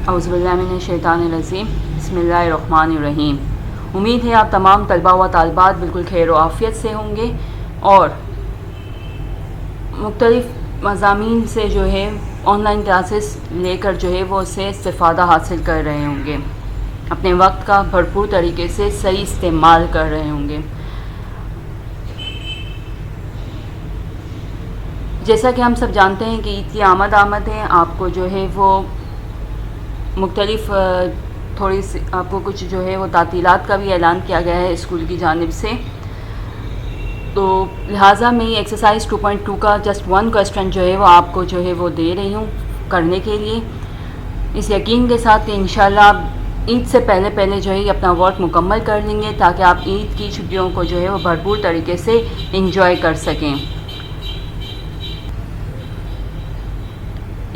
औज़ुबिल्लाहिमिनश्शैतानिर्रजीम बिस्मिल्लाहिर्रहमानिर्रहीम। उम्मीद है आप तमाम तलबा व तालिबात बिल्कुल खैर व आफ़ियत से होंगे और मुख्तलिफ़ मज़ामीन से जो है ऑनलाइन क्लासेस लेकर जो है वो उससे इस्तिफ़ादा हासिल कर रहे होंगे, अपने वक्त का भरपूर तरीके से सही इस्तेमाल कर रहे होंगे। जैसा कि हम सब जानते हैं कि ईद की आमद है, आपको जो है वो मुख्तलिफ़ थोड़ी सी आपको कुछ जो है वो तातीलात का भी ऐलान किया गया है स्कूल की जानिब से। तो लिहाजा मैं ये एक्सरसाइज 2.2 का जस्ट 1 क्वेश्चन जो है वो आपको जो है वो दे रही हूँ करने के लिए, इस यकीन के साथ कि इंशाल्लाह आप ईद से पहले जो है ये अपना वर्क मुकम्मल कर लेंगे ताकि आप ईद की छुट्टियों को जो है वो भरपूर तरीके से इंजॉय कर सकें।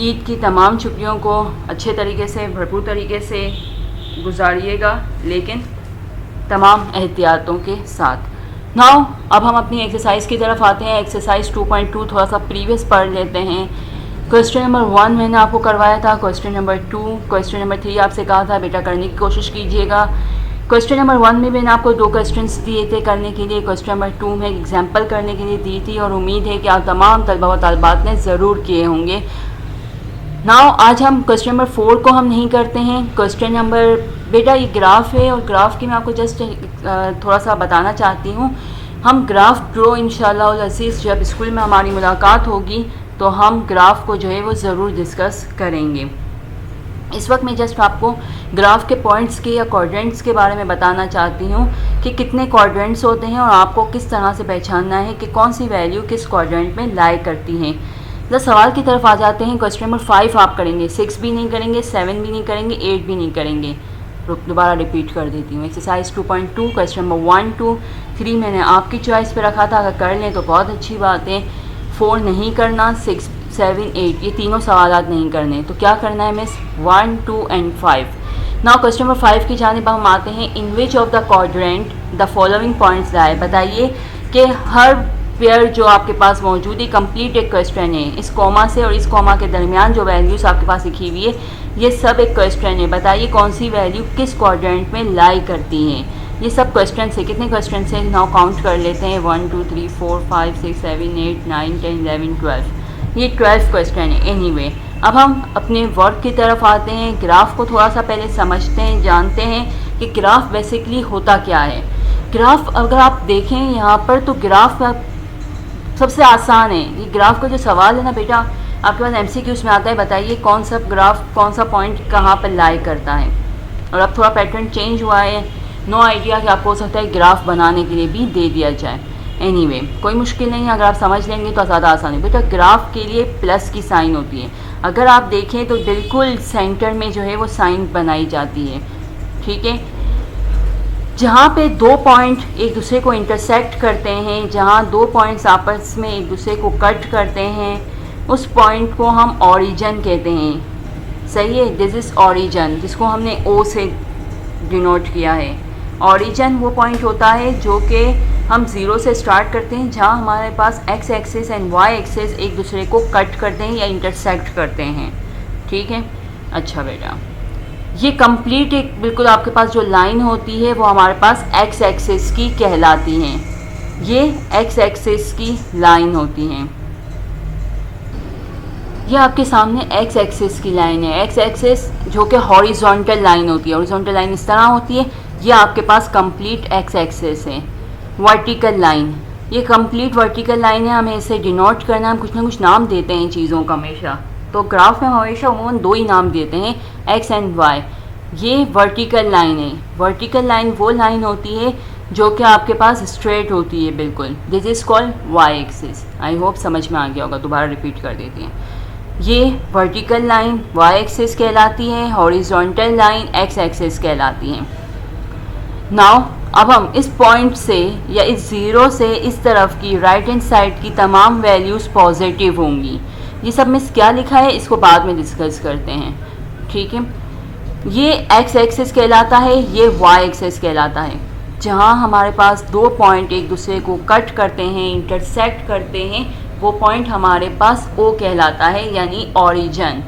ईद की तमाम छुट्टियों को अच्छे तरीके से भरपूर तरीके से गुजारिएगा, लेकिन तमाम एहतियातों के साथ। नाउ अब हम अपनी एक्सरसाइज की तरफ आते हैं। एक्सरसाइज 2.2 थोड़ा सा प्रीवियस पढ़ लेते हैं। क्वेश्चन नंबर 1 मैंने आपको करवाया था, क्वेश्चन नंबर 2, क्वेश्चन नंबर 3 आपसे कहा था बेटा करने की कोशिश कीजिएगा। क्वेश्चन नंबर 1 में मैंने आपको 2 क्वेश्चंस दिए थे करने के लिए, क्वेश्चन नंबर 2 में एग्जाम्पल करने के लिए दी थी और उम्मीद है कि आप तमाम तलबा व तालिबात ने ज़रूर किए होंगे। नाउ आज हम क्वेश्चन नंबर 4 को हम नहीं करते हैं। क्वेश्चन नंबर बेटा ये ग्राफ है और ग्राफ की मैं आपको जस्ट थोड़ा सा बताना चाहती हूँ। हम ग्राफ ड्रॉ इंशाअल्लाह अज़ीज़ जब स्कूल में हमारी मुलाकात होगी तो हम ग्राफ को जो है वो ज़रूर डिस्कस करेंगे। इस वक्त मैं जस्ट आपको ग्राफ के पॉइंट्स के या क्वाड्रेंट्स के बारे में बताना चाहती हूँ कि कितने क्वाड्रेंट्स होते हैं और आपको किस तरह से पहचानना है कि कौन सी वैल्यू किस क्वाड्रेंट में लाई करती हैं। तो सवाल की तरफ आ जाते हैं। क्वेश्चन नंबर 5 आप करेंगे, 6 भी नहीं करेंगे, 7 भी नहीं करेंगे, 8 भी नहीं करेंगे। दोबारा रिपीट कर देती हूँ। एक्सरसाइज 2.2 क्वेश्चन नंबर 1, 2, 3 मैंने आपकी चॉइस पे रखा था, अगर कर लें तो बहुत अच्छी बात है। 4 नहीं करना, 6, 7, 8 ये तीनों सवालात नहीं करने। तो क्या करना है miss? 1, 2 and 5। Now question number 5 की जानिब हम आते हैं। In which of the quadrant the following points lie. बताइए कि हर पेयर जो आपके पास मौजूद है कंप्लीट एक क्वेश्चन है। इस कॉमा से और इस कॉमा के दरमियान जो वैल्यूज़ आपके पास लिखी हुई है ये सब एक क्वेश्चन है। बताइए कौन सी वैल्यू किस क्वाड्रेंट में लाई करती हैं। ये सब क्वेश्चन है। कितने क्वेश्चन से नाउ काउंट कर लेते हैं। 1, 2, 3, 4, 5, 6, 7, 8, 9, 10, 11, 12। ये 12 क्वेश्चन है। एनीवे अब हम अपने वर्क की तरफ आते हैं। ग्राफ को थोड़ा सा पहले समझते हैं, जानते हैं कि ग्राफ बेसिकली होता क्या है। ग्राफ अगर आप देखें यहाँ पर तो ग्राफ सबसे आसान है। ये ग्राफ का जो सवाल है ना बेटा आपके पास MCQs में आता है, बताइए कौन सा ग्राफ कौन सा पॉइंट कहाँ पर लाई करता है। और अब थोड़ा पैटर्न चेंज हुआ है, नो आइडिया कि आपको हो सकता है ग्राफ बनाने के लिए भी दे दिया जाए। एनीवे कोई मुश्किल नहीं है, अगर आप समझ लेंगे तो ज़्यादा आसान है। बेटा ग्राफ के लिए प्लस की साइन होती है। अगर आप देखें तो बिल्कुल सेंटर में जो है वो साइन बनाई जाती है, ठीक है। जहाँ पे 2 पॉइंट एक दूसरे को इंटरसेक्ट करते हैं, जहाँ 2 पॉइंट्स आपस में एक दूसरे को कट करते हैं, उस पॉइंट को हम ओरिजिन कहते हैं। सही है, दिस इज़ ओरिजिन, जिसको हमने O से डिनोट किया है। ओरिजिन वो पॉइंट होता है जो कि हम 0 से स्टार्ट करते हैं, जहाँ हमारे पास X axis and Y axis एक दूसरे को कट करते हैं या इंटरसेक्ट करते हैं, ठीक है। अच्छा बेटा ये कंप्लीट एक बिल्कुल आपके पास जो लाइन होती है वो हमारे पास X एक्सिस की कहलाती हैं। ये X एक्सिस की लाइन होती हैं। ये आपके सामने X एक्सिस की लाइन है। X एक्सिस जो कि हॉरिजॉन्टल लाइन होती है, हॉरिजॉन्टल लाइन इस तरह होती है। ये आपके पास कंप्लीट X एक्सिस है। वर्टिकल लाइन, ये कंप्लीट वर्टिकल लाइन है, हमें इसे डिनोट करना है। हम कुछ ना कुछ नाम देते हैं चीज़ों का हमेशा, तो ग्राफ में हमेशा उन्होंने 2 ही नाम देते हैं, X एंड Y। ये वर्टिकल लाइन है। वर्टिकल लाइन वो लाइन होती है जो कि आपके पास स्ट्रेट होती है बिल्कुल। This is called Y axis. I hope समझ में आ गया होगा, दोबारा रिपीट कर देते हैं। ये वर्टिकल लाइन Y एक्सिस कहलाती है, हॉरिजॉन्टल लाइन X एक्सिस कहलाती है। नाउ अब हम इस पॉइंट से या इस 0 से इस तरफ की राइट हैंड साइड की तमाम वैल्यूज़ पॉजिटिव होंगी। ये सब में क्या लिखा है इसको बाद में डिस्कस करते हैं, ठीक है। ये X एक्सिस कहलाता है, ये Y एक्सिस कहलाता है। जहाँ हमारे पास 2 पॉइंट एक दूसरे को कट करते हैं, इंटरसेक्ट करते हैं, वो पॉइंट हमारे पास O कहलाता है, यानी ओरिजिन।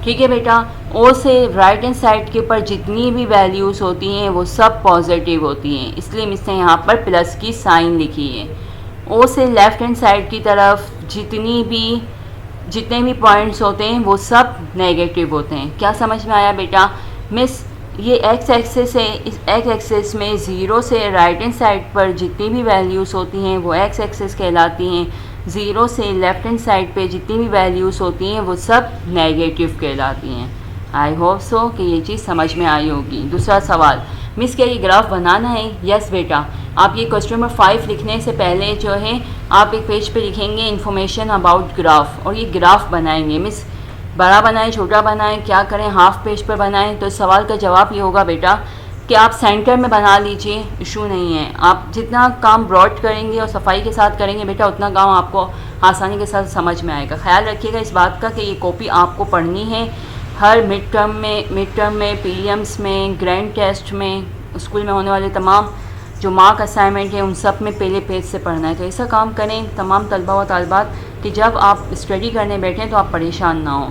ठीक है बेटा, ओ से राइट हैंड साइड के ऊपर जितनी भी वैल्यूज़ होती हैं वो सब पॉजिटिव होती हैं, इसलिए इसने यहाँ पर प्लस की साइन लिखी है। ओ से लेफ़्ट हैंड साइड की तरफ जितने भी पॉइंट्स होते हैं वो सब नेगेटिव होते हैं। क्या समझ में आया बेटा? मिस ये एक्स एक्सिस है, इस एक्स एक्सिस में ज़ीरो से राइट हैंड साइड पर जितनी भी वैल्यूज़ होती हैं वो एक्स एक्सिस कहलाती हैं, ज़ीरो से लेफ़्ट हैंड साइड पे जितनी भी वैल्यूज़ होती हैं वो सब नेगेटिव कहलाती हैं। आई होप सो कि ये चीज़ समझ में आई होगी। दूसरा सवाल, मिस क्या ये ग्राफ बनाना है? यस बेटा, आप ये क्वेश्चन नंबर 5 लिखने से पहले जो है आप एक पेज पे लिखेंगे इन्फॉर्मेशन अबाउट ग्राफ, और ये ग्राफ बनाएंगे। मिस बड़ा बनाएं, छोटा बनाएं, क्या करें, हाफ पेज पर बनाएं? तो सवाल का जवाब ये होगा बेटा कि आप सेंटर में बना लीजिए, इशू नहीं है। आप जितना काम ब्रॉड करेंगे और सफाई के साथ करेंगे बेटा उतना काम आपको आसानी के साथ समझ में आएगा। ख्याल रखिएगा इस बात का कि ये कॉपी आपको पढ़नी है हर मिड टर्म में, प्रीलिम्स में, ग्रैंड टेस्ट में, स्कूल में होने वाले तमाम जो मार्क असाइनमेंट है उन सब में पहले पेज से पढ़ना है। तो ऐसा काम करें तमाम तलबा व तालिबात कि जब आप स्टडी करने बैठें तो आप परेशान ना हो।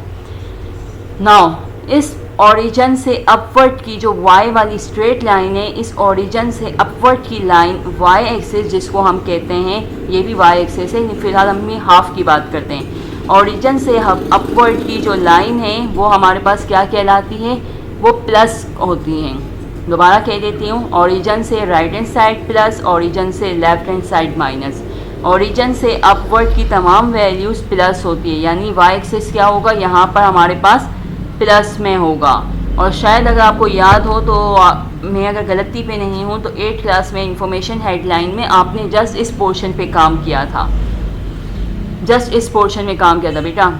नाउ इस ओरिजिन से अपवर्ड की जो y वाली स्ट्रेट लाइन है, इस ओरिजिन से अपवर्ड की लाइन y एक्सिस जिसको हम कहते हैं, ये भी y एक्सिस है। फिलहाल हम हाफ की बात करते हैं। ओरिजिन से अपवर्ड की जो लाइन है वो हमारे पास क्या कहलाती है? वो प्लस होती हैं। दोबारा कह देती हूँ, ओरिजिन से right hand side plus, origin से left hand side minus. Origin से अपवर्ड की तमाम वैल्यूज़ प्लस होती है, यानी y एक्सिस क्या होगा यहाँ पर हमारे पास प्लस में होगा। और शायद अगर आपको याद हो तो मैं अगर गलती पे नहीं हूँ तो 8th क्लास में इंफॉर्मेशन हेडलाइन में आपने जस्ट इस पोर्शन पे काम किया था, जस्ट इस पोर्शन में काम किया था बेटा।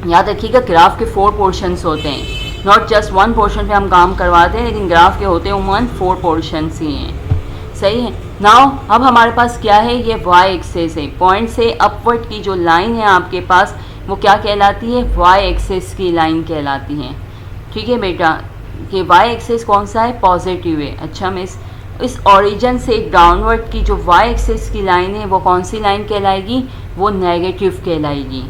याद रखिएगा ग्राफ के 4 पोर्शंस होते हैं, नॉट जस्ट 1 पोर्शन पे हम काम करवाते हैं, लेकिन ग्राफ के होते हैं उमूमन 4 पोर्शंस ही हैं। सही है। नाउ अब हमारे पास क्या है? ये y एक्सिस है। पॉइंट से अपवर्ड की जो लाइन है आपके पास वो क्या कहलाती है? y एक्सिस की लाइन कहलाती है। ठीक है बेटा, कि y एक्सिस कौन सा है? पॉजिटिव है। अच्छा मिस, इस ओरिजिन से डाउनवर्ड की जो y एक्सिस की लाइन है वो कौन सी लाइन कहलाएगी? वो नेगेटिव कहलाएगी।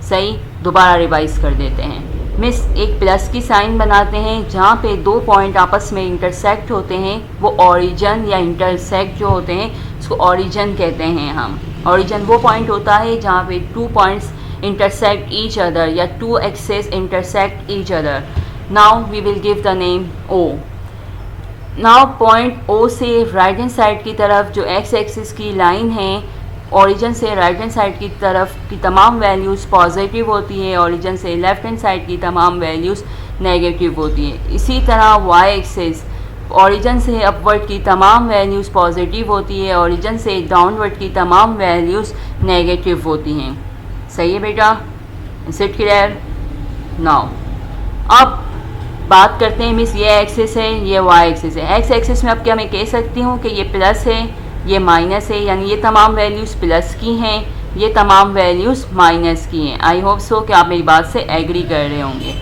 सही, दोबारा रिवाइज कर देते हैं। मिस एक प्लस की साइन बनाते हैं, जहाँ पे 2 पॉइंट आपस में इंटरसेक्ट होते हैं वो ओरिजिन या इंटरसेक्ट जो होते हैं उसको ओरिजिन कहते हैं हम। ओरिजिन वो पॉइंट होता है जहाँ पे 2 पॉइंट्स इंटरसेक्ट ईच अदर या 2 axes intersect each other. Now we will give the name O। Now point O से राइट हैंड साइड की तरफ जो एक्स एक्सिस की लाइन है, ओरिजिन से राइट हैंड साइड की तरफ की तमाम वैल्यूज़ पॉजिटिव होती है, ओरिजिन से लेफ़्ट हैंड साइड की तमाम वैल्यूज़ नेगेटिव होती है। इसी तरह y एक्सिस, ओरिजिन से अपवर्ड की तमाम वैल्यूज़ पॉजिटिव होती है, ओरिजिन से डाउनवर्ड की तमाम वैल्यूज़ नेगेटिव होती हैं। सही है बेटा? Is it clear? नाउ अब बात करते हैं मिस ये एक्सिस है, ये y एक्सिस है। एक्स एक्सिस में अब क्या मैं कह सकती हूँ कि ये प्लस है, ये माइनस है, यानी ये तमाम वैल्यूज़ प्लस की हैं, ये तमाम वैल्यूज़ माइनस की हैं। आई होप सो कि आप मेरी बात से एग्री कर रहे होंगे।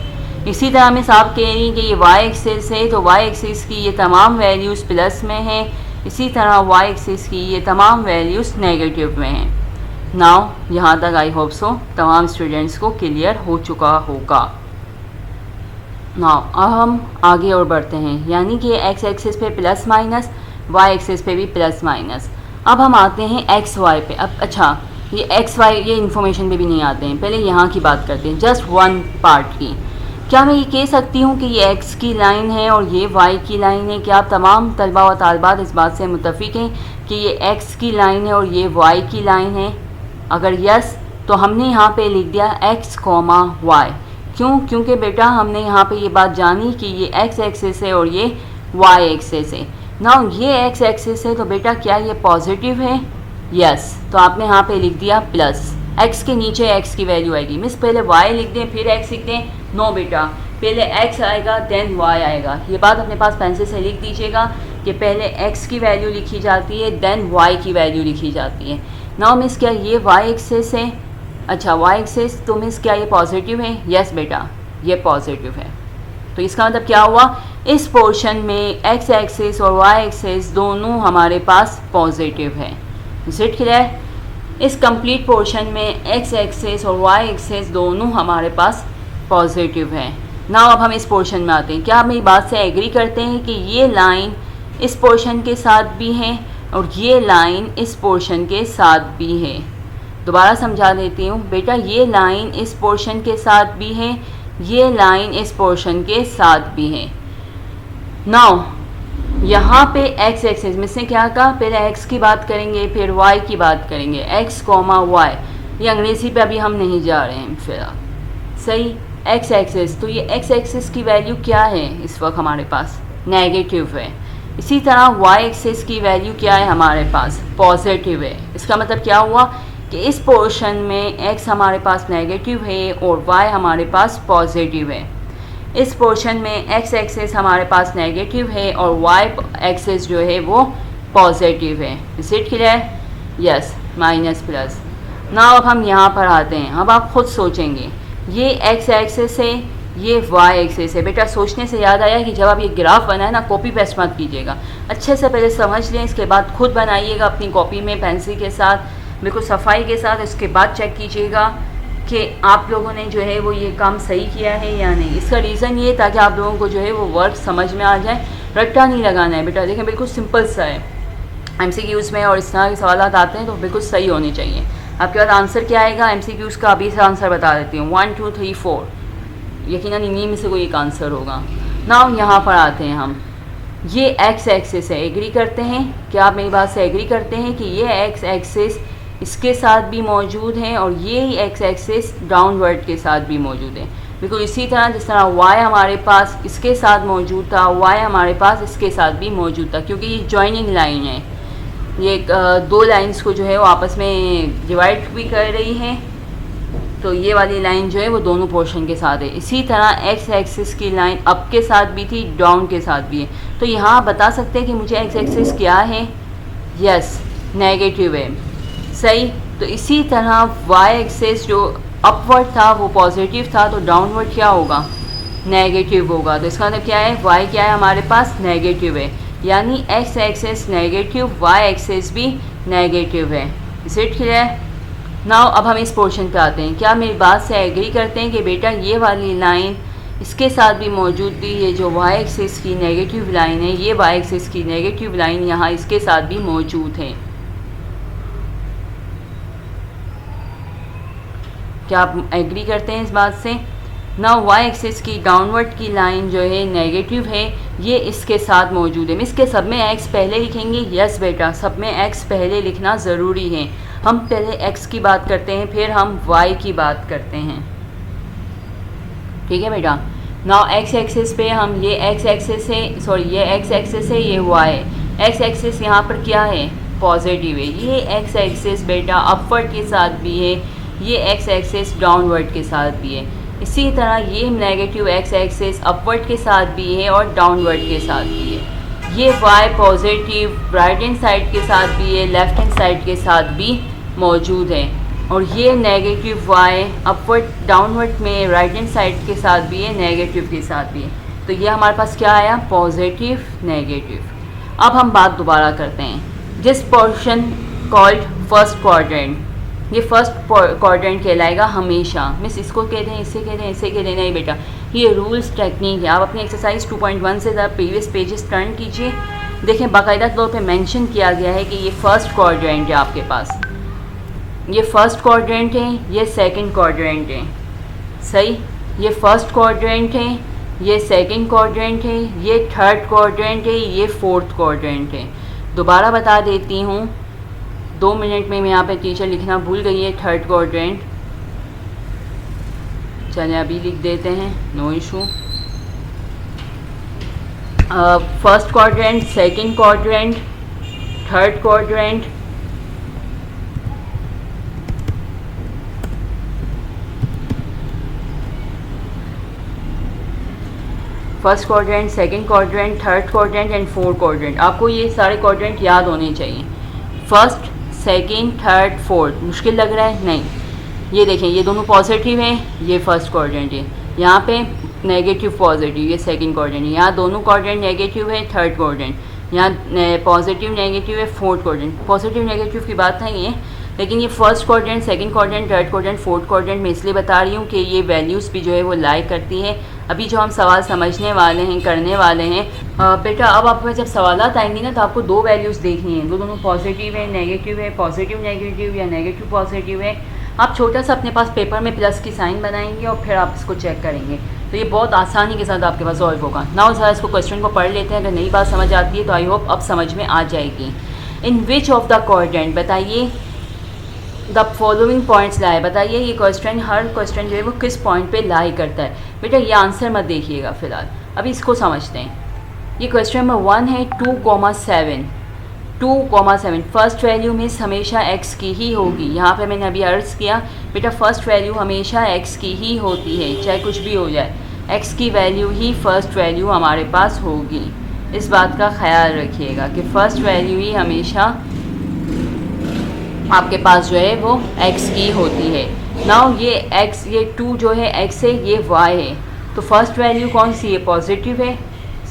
इसी तरह मिस आप कह रही हैं कि ये y एक्सिस है तो y एक्सिस की ये तमाम वैल्यूज़ प्लस में हैं, इसी तरह y एक्सिस की ये तमाम वैल्यूज़ नेगेटिव में हैं। नाउ यहाँ तक आई होप सो तमाम स्टूडेंट्स को क्लियर हो चुका होगा। नाउ अब हम आगे और बढ़ते हैं, यानी कि x एक्सिस पे प्लस माइनस, y एक्सिस पे भी प्लस माइनस। अब हम आते हैं एक्स वाई पे। अब अच्छा ये एक्स वाई ये इन्फॉर्मेशन पे भी नहीं आते हैं, पहले यहाँ की बात करते हैं, जस्ट 1 पार्ट की। क्या मैं ये कह सकती हूँ कि ये x की लाइन है और ये y की लाइन है? क्या आप तमाम तलबा व तालिबात इस बात से मुत्तफिक हैं कि ये x की लाइन है और ये y की लाइन है? अगर यस तो हमने यहाँ पे लिख दिया x, y। क्यों? क्योंकि बेटा हमने यहाँ पे ये बात जानी कि ये x एक्सिस है और ये y एक्सिस है। नाउ ये x एक्सिस है तो बेटा क्या ये पॉजिटिव है? यस, तो आपने यहाँ पे लिख दिया प्लस, x के नीचे x की वैल्यू आएगी। मिस पहले y लिख दें फिर x लिख दें? नो बेटा, पहले x आएगा देन y आएगा। ये बात अपने पास पेंसिल से लिख दीजिएगा कि पहले x की वैल्यू लिखी जाती है देन y की वैल्यू लिखी जाती है। नाउ मिस क्या ये y एक्सिस है? अच्छा y एक्सिस, तो मिस क्या ये पॉजिटिव है? यस बेटा ये पॉजिटिव है। तो इसका मतलब क्या हुआ? इस पोर्शन में x एक्सिस और y एक्सिस दोनों हमारे पास पॉजिटिव है। Is it clear? इस कंप्लीट पोर्शन में x एक्सिस और y एक्सिस दोनों हमारे पास पॉजिटिव है। नाउ अब हम इस पोर्शन में आते हैं। क्या आप मेरी बात से एग्री करते हैं कि ये लाइन इस पोर्शन के साथ भी है और ये लाइन इस पोर्शन के साथ भी है? दोबारा समझा देती हूँ बेटा, ये लाइन इस पोर्शन के साथ भी है, ये लाइन इस पोर्शन के साथ भी है। नाउ यहाँ पे एक्स एक्सिस में से क्या कहा, पहले एक्स की बात करेंगे फिर वाई की बात करेंगे, एक्स कॉमा वाई। ये अंग्रेज़ी पे अभी हम नहीं जा रहे हैं फिलहाल, सही। एक्स एक्सिस, तो ये एक्स एक्सिस की वैल्यू क्या है इस वक्त हमारे पास, नेगेटिव है। इसी तरह वाई एक्सिस की वैल्यू क्या है हमारे पास, पॉजिटिव है। इसका मतलब क्या हुआ कि इस पोर्शन में एक्स हमारे पास नेगेटिव है और वाई हमारे पास पॉजिटिव है। इस पोर्शन में एक्स एक्सिस हमारे पास नेगेटिव है और वाई एक्सिस जो है वो पॉजिटिव है। Is it clear? Yes, minus plus. Now अब हम यहाँ पर आते हैं। अब आप खुद सोचेंगे, ये एक्स एक्सिस है, ये वाई एक्सिस है। बेटा सोचने से याद आया कि जब आप ये ग्राफ बनाए ना, कॉपी पेस्ट मत कीजिएगा, अच्छे से पहले समझ लें, इसके बाद खुद बनाइएगा अपनी कॉपी में पेंसिल के साथ, बिल्कुल सफाई के साथ। इसके बाद चेक कीजिएगा कि आप लोगों ने जो है वो ये काम सही किया है या नहीं। इसका रीज़न ये ताकि आप लोगों को जो है वो वर्क समझ में आ जाए, रट्टा नहीं लगाना है बेटा। देखें बिल्कुल सिंपल सा है, MCQs में और इस तरह के सवाल आते हैं तो बिल्कुल सही होने चाहिए। आपके पास आंसर क्या आएगा MCQs का, अभी से आंसर बता देती हूँ, 1 2 3 4, यकीनन इन्हीं में से कोई एक आंसर होगा। नाउ यहाँ पर आते हैं हम, ये एक्स एक्सिस है, एग्री करते हैं? क्या आप मेरी बात से एग्री करते हैं कि ये एक्स एक्सिस इसके साथ भी मौजूद है और ये एक्स एक्सिस डाउनवर्ड के साथ भी मौजूद है? बिल्कुल इसी तरह जिस तरह वाई हमारे पास इसके साथ मौजूद था, वाई हमारे पास इसके साथ भी मौजूद था, क्योंकि ये जॉइनिंग लाइन है। ये दो लाइंस को जो है वो आपस में डिवाइड भी कर रही है, तो ये वाली लाइन जो है वो दोनों पोर्शन के साथ है। इसी तरह एक्स एक्सिस की लाइन अप के साथ भी थी, डाउन के साथ भी है। तो यहाँ आप बता सकते हैं कि मुझे एक्स एक्सिस क्या है, यस नेगेटिव है, सही। तो इसी तरह वाई एक्सिस जो अपवर्ड था वो पॉजिटिव था, तो डाउनवर्ड क्या होगा, नेगेटिव होगा। तो इसका मतलब क्या है, वाई क्या है हमारे पास, नेगेटिव है, यानी x axis negative, y axis भी नेगेटिव है। Is it clear? नाउ अब हम इस पोर्शन पे आते हैं। क्या मेरी बात से एग्री करते हैं कि बेटा ये वाली लाइन इसके साथ भी मौजूद थी, ये जो वाई एक्सिस की नेगेटिव लाइन है, ये वाई एक्सिस की नेगेटिव लाइन यहाँ इसके साथ भी मौजूद है? क्या आप एग्री करते हैं इस बात से? नाउ वाई एक्सिस की डाउनवर्ड की लाइन जो है नेगेटिव है, ये इसके साथ मौजूद है। इसके सब में एक्स पहले लिखेंगे, यस बेटा सब में एक्स पहले लिखना ज़रूरी है। हम पहले एक्स की बात करते हैं फिर हम वाई की बात करते हैं, ठीक है बेटा। नाउ एक्स एक्सिस पे हम, ये एक्स एक्सिस है, सॉरी ये एक्स एक्सिस है, ये वाई। एक्स एक्सिस यहाँ पर क्या है, पॉजिटिव है। ये एक्स एक्सिस बेटा अपवर्ड के साथ भी है, ये एक्स एक्सिस डाउनवर्ड के साथ भी है। इसी तरह ये नेगेटिव एक्स एक्सिस अपवर्ड के साथ भी है और डाउनवर्ड के साथ भी है। ये y positive right hand side के साथ भी है, लेफ्ट हैंड साइड के साथ भी मौजूद है। और ये नेगेटिव वाई अपवर्ड डाउनवर्ड में राइट हैंड साइड के साथ भी है, नेगेटिव के साथ भी है। तो ये हमारे पास क्या आया, पॉजिटिव नेगेटिव। अब हम बात दोबारा करते हैं, जिस पोर्शन कॉल्ड फर्स्ट क्वाड्रेंट, ये फर्स्ट क्वाड्रेंट कहलाएगा हमेशा। मिस इसको कह दें, इससे कह दें, इससे कह दें, नहीं बेटा ये रूल्स टेक्निक है। आप अपनी एक्सरसाइज 2.1 से ज़रा प्रीवियस पेजेस टर्न कीजिए, देखें बाकायदा तौर पे मेंशन किया गया है कि ये फर्स्ट क्वाड्रेंट है आपके पास, ये फर्स्ट क्वाड्रेंट है, ये सेकंड क्वाड्रेंट है, सही। ये फर्स्ट क्वाड्रेंट है, ये सेकंड क्वाड्रेंट है, ये थर्ड क्वाड्रेंट है, ये फोर्थ क्वाड्रेंट है। दोबारा बता देती हूँ, 2 मिनट में मैं यहाँ पे टीचर लिखना भूल गई है थर्ड क्वाड्रेंट, चलिए अभी लिख देते हैं, no issue. First quadrant, second quadrant, third quadrant, first quadrant, second quadrant, third quadrant and fourth quadrant. आपको ये सारे क्वाड्रेंट याद होने चाहिए, फर्स्ट सेकंड थर्ड फोर्थ। मुश्किल लग रहा है? नहीं, ये देखें ये दोनों पॉजिटिव हैं, ये फर्स्ट क्वाड्रेंट है, यहाँ पे नेगेटिव पॉजिटिव, ये सेकंड क्वाड्रेंट है, यहाँ दोनों क्वाड्रेंट नेगेटिव है, थर्ड क्वाड्रेंट, यहाँ पॉजिटिव नेगेटिव है, फोर्थ क्वाड्रेंट। पॉजिटिव नेगेटिव की बात नहीं है, लेकिन ये first quadrant, second quadrant, third quadrant, fourth quadrant मैं इसलिए बता रही हूँ कि ये वैल्यूज़ भी जो है वो लाई करती है अभी जो हम सवाल समझने वाले हैं, करने वाले हैं बेटा, अब आपके जब सवालात आएंगी ना तो आपको दो वैल्यूज़ देखनी है, दोनों पॉजिटिव है, नेगेटिव है, पॉजिटिव नेगेटिव या नेगेटिव पॉजिटिव है। आप छोटा सा अपने पास पेपर में प्लस की साइन बनाएंगे और फिर आप इसको चेक करेंगे, तो ये बहुत आसानी के साथ आपके पास सॉल्व होगा। नाउ ज़रा इसको क्वेश्चन को पढ़ लेते हैं, अगर नई बात समझ आती है तो आई होप अब समझ में आ जाएगी। इन विच ऑफ द क्वाड्रेंट, बताइए द फॉलोइंग पॉइंट्स लाई, बताइए ये क्वेश्चन, हर क्वेश्चन जो है वो किस पॉइंट पे लाई करता है। बेटा ये आंसर मत देखिएगा फ़िलहाल, अभी इसको समझते हैं। ये क्वेश्चन नंबर 1 है 2,7, 2,7 फर्स्ट वैल्यू में हमेशा x की ही होगी। यहाँ पे मैंने अभी अर्ज किया बेटा फर्स्ट वैल्यू हमेशा x की ही होती है, चाहे कुछ भी हो जाए, x की वैल्यू ही फर्स्ट वैल्यू हमारे पास होगी। इस बात का ख्याल रखिएगा कि फ़र्स्ट वैल्यू ही हमेशा आपके पास जो है वो x की होती है। नाउ ये x, ये 2 जो है x है, ये y है, तो फर्स्ट वैल्यू कौन सी है, पॉजिटिव है।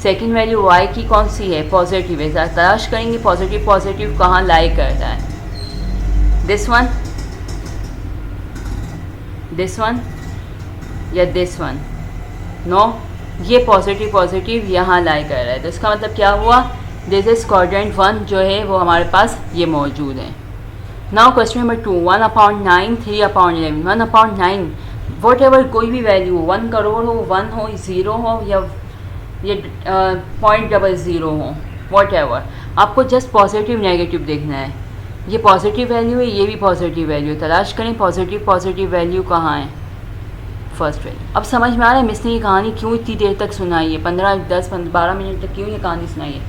सेकंड वैल्यू y की कौन सी है, पॉजिटिव है। तलाश करेंगे पॉजिटिव पॉजिटिव कहाँ लाई करता है, दिस वन या दिस वन। नो, ये पॉजिटिव पॉजिटिव यहाँ लाई कर रहा है, तो इसका मतलब क्या हुआ, दिस इज क्वाड्रेंट 1 जो है वो हमारे पास ये मौजूद है। Now question number 2, 1/9, 3/11, 1/9 what ever, कोई भी वैल्यू 1 करोड़ हो, 1 हो, 0 हो या ये 0.00 हो, वॉट एवर, आपको जस्ट पॉजिटिव नेगेटिव देखना है। ये पॉजिटिव वैल्यू है, ये भी पॉजिटिव वैल्यू, तलाश करें पॉजिटिव पॉजिटिव वैल्यू कहाँ है, फर्स्ट वैल्यू। अब समझ में आ रहा है मिस ने ये कहानी क्यों इतनी देर तक सुनाई है, 15, 10, 12 मिनट तक क्यों ये कहानी सुनाई है।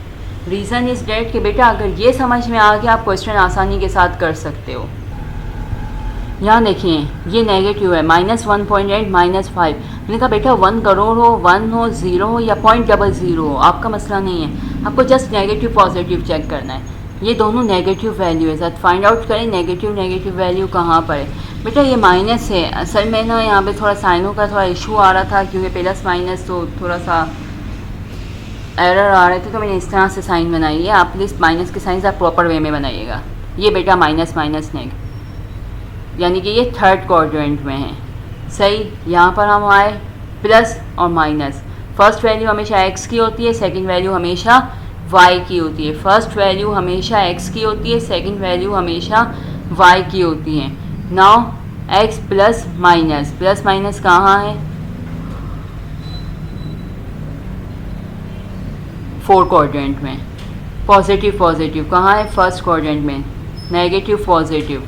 रीज़न इज़ डेट कि बेटा अगर ये समझ में आ गया आप क्वेश्चन आसानी के साथ कर सकते हो। यहाँ देखिए ये नेगेटिव है, -1.8 -5, मैंने कहा बेटा 1 करोड़ हो, 1 हो, 0 हो या 0.00 हो, आपका मसला नहीं है, आपको जस्ट नेगेटिव पॉजिटिव चेक करना है। ये दोनों नेगेटिव वैल्यू है, साथ फाइंड आउट करें नेगेटिव वैल्यू कहाँ पर है। बेटा ये माइनस है, असल में ना यहाँ पे थोड़ा साइनों का थोड़ा इशू आ रहा था, क्योंकि प्लस माइनस तो थोड़ा सा एरर आ रहे थे, तो मैंने इस तरह से साइन बनाई है। आप प्लीज़ माइनस के साइन आप प्रॉपर वे में बनाइएगा। ये बेटा माइनस माइनस नेग, यानी कि ये थर्ड क्वाड्रेंट में है, सही। यहाँ पर हम आए प्लस और माइनस, फर्स्ट वैल्यू हमेशा x की होती है, सेकंड वैल्यू हमेशा y की होती है। फर्स्ट वैल्यू हमेशा x की होती है, सेकंड वैल्यू हमेशा y की होती है। नाउ x प्लस माइनस कहाँ है, 4 क्वाड्रेंट में। पॉजिटिव पॉजिटिव कहाँ है, फर्स्ट क्वाड्रेंट में। Negative positive,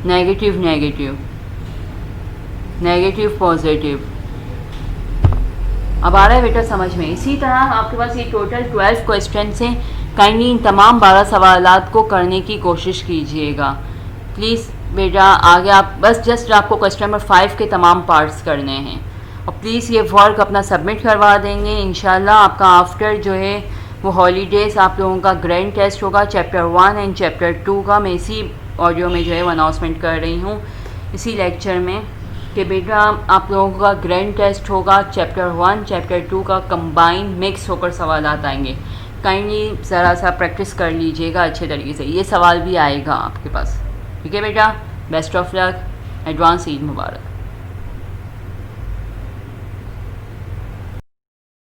negative negative, negative positive. अब आ रहा है बेटा समझ में। इसी तरह आपके पास ये टोटल 12 क्वेश्चन हैं। काइंडली इन तमाम 12 सवालात को करने की कोशिश कीजिएगा प्लीज़ बेटा। आगे आप बस जस्ट आपको क्वेश्चन नंबर 5 के तमाम पार्ट्स करने हैं, और प्लीज़ ये वर्क अपना सबमिट करवा देंगे इंशाल्लाह। आपका आफ्टर जो है वो हॉलीडेज़ आप लोगों का ग्रैंड टेस्ट होगा चैप्टर 1 एंड चैप्टर 2 का। मैं इसी ऑडियो में जो है वो अनाउंसमेंट कर रही हूँ, इसी लेक्चर में, कि बेटा आप लोगों का ग्रैंड टेस्ट होगा चैप्टर 1 चैप्टर 2 का कंबाइन मिक्स होकर सवालात आएंगे। काइंडली ज़रा सा प्रैक्टिस कर लीजिएगा अच्छे तरीके से, ये सवाल भी आएगा आपके पास, ठीक है बेटा। Best of luck, advance Eid Mubarak.